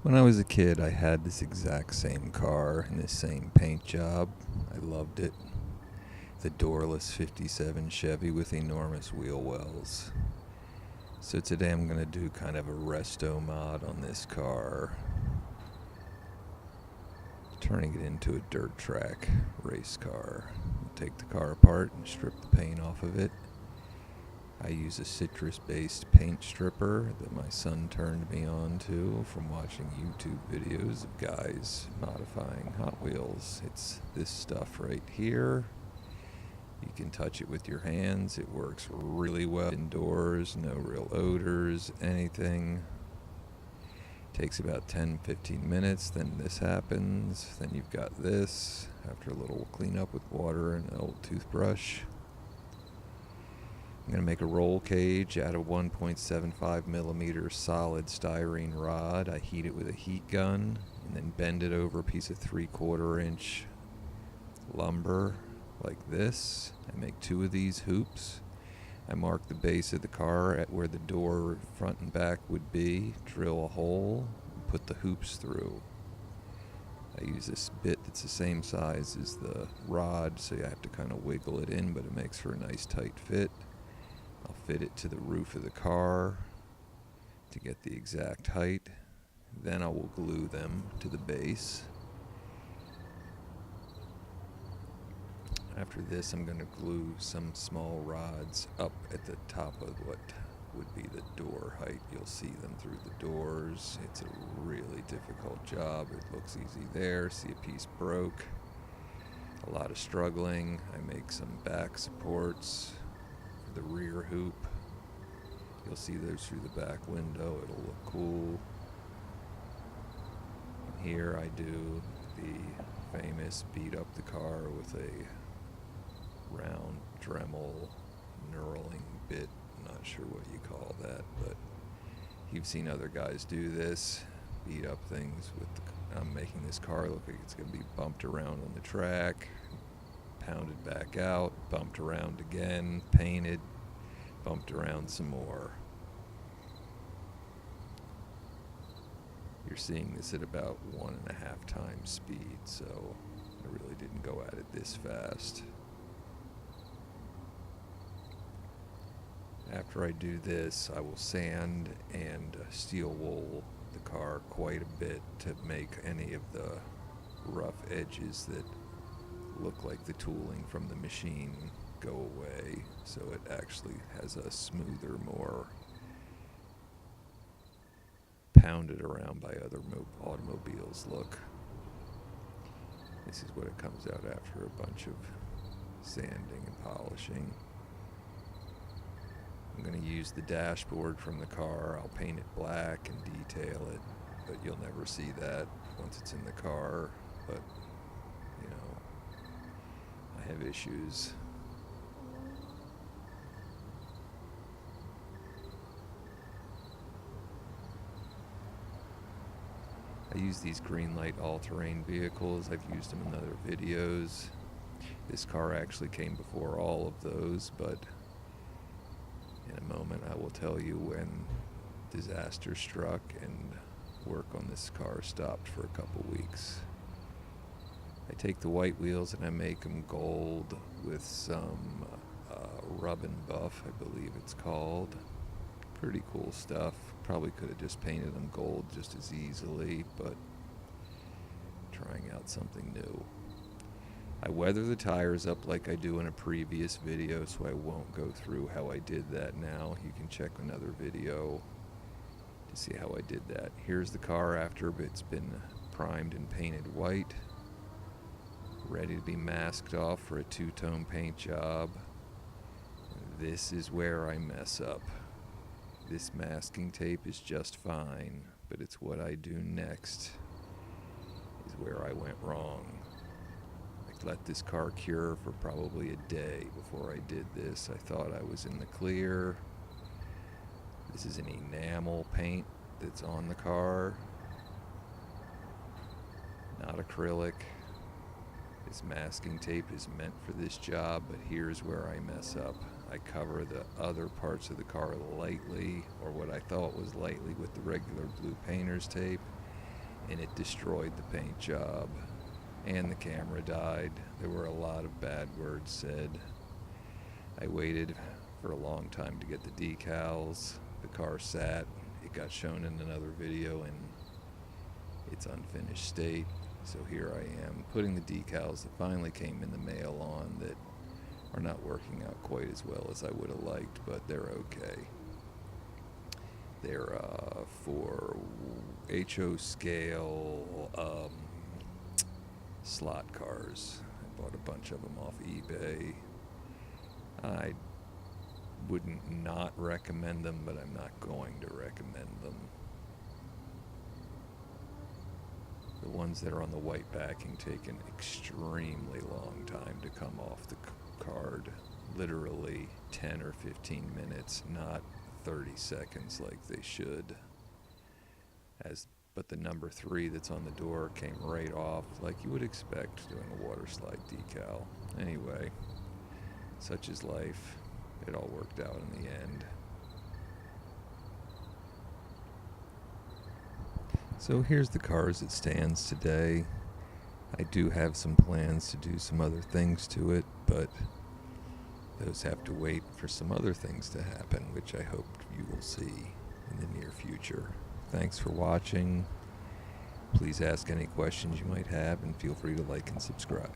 When I was a kid, I had this exact same car and this same paint job. I loved it. The doorless 57 Chevy with enormous wheel wells. So today I'm going to do kind of a resto-mod on this car, turning it into a dirt track race car. I'll take the car apart and strip the paint off of it. I use a citrus-based paint stripper that my son turned me on to from watching YouTube videos of guys modifying Hot Wheels. It's this stuff right here. You can touch it with your hands. It works really well indoors, no real odors, anything. Takes about 10-15 minutes, then this happens. Then you've got this after a little cleanup with water and an old toothbrush. I'm going to make a roll cage out of 1.75 millimeter solid styrene rod. I heat it with a heat gun and then bend it over a piece of 3/4 inch lumber like this. I make 2 of these hoops. I mark the base of the car at where the door front and back would be, drill a hole, and put the hoops through. I use this bit that's the same size as the rod, so you have to kind of wiggle it in, but it makes for a nice tight fit. I'll fit it to the roof of the car to get the exact height. Then I will glue them to the base. After this, I'm going to glue some small rods up at the top of what would be the door height. You'll see them through the doors. It's a really difficult job. It looks easy there. See, a piece broke. A lot of struggling. I make some back supports. The rear hoop, you'll see those through the back window. It'll look cool. And here I do the famous beat up the car with a round Dremel knurling bit. I'm not sure what you call that, but you've seen other guys do this, beat up things with I'm making this car look like it's going to be bumped around on the track, pounded back out, bumped around again, painted, bumped around some more. You're seeing this at about 1.5 times speed, so I really didn't go at it this fast. After I do this, I will sand and steel wool the car quite a bit to make any of the rough edges that look like the tooling from the machine go away, so it actually has a smoother, more pounded around by other automobiles look. This is what it comes out after a bunch of sanding and polishing. I'm going to use the dashboard from the car. I'll paint it black and detail it, but you'll never see that once it's in the car. But you know, I have issues. I use these green light all-terrain vehicles. I've used them in other videos. This car actually came before all of those, but in a moment I will tell you when disaster struck and work on this car stopped for a couple weeks. I take the white wheels and I make them gold with some rub and buff, I believe it's called. Pretty cool stuff. Probably could have just painted them gold just as easily, but trying out something new. I weather the tires up like I do in a previous video, so I won't go through how I did that now. You can check another video to see how I did that. Here's the car after it's been primed and painted white, ready to be masked off for a two-tone paint job. This is where I mess up. This masking tape is just fine, but it's what I do next is where I went wrong. I let this car cure for probably a day before I did this. I thought I was in the clear. This is an enamel paint that's on the car, not acrylic. This masking tape is meant for this job, but here's where I mess up. I cover the other parts of the car lightly, or what I thought was lightly, with the regular blue painter's tape, and it destroyed the paint job, and the camera died. There were a lot of bad words said. I waited for a long time to get the decals. The car sat. It got shown in another video in its unfinished state. So here I am putting the decals that finally came in the mail on that are not working out quite as well as I would have liked, but they're okay. They're for HO scale slot cars. I bought a bunch of them off eBay. I wouldn't not recommend them, but I'm not going to recommend them. The ones that are on the white backing take an extremely long time to come off the card. Literally 10 or 15 minutes, not 30 seconds like they should. But the number 3 that's on the door came right off like you would expect doing a water slide decal. Anyway, such is life. It all worked out in the end. So here's the car as it stands today. I do have some plans to do some other things to it, but those have to wait for some other things to happen, which I hope you will see in the near future. Thanks for watching. Please ask any questions you might have, and feel free to like and subscribe.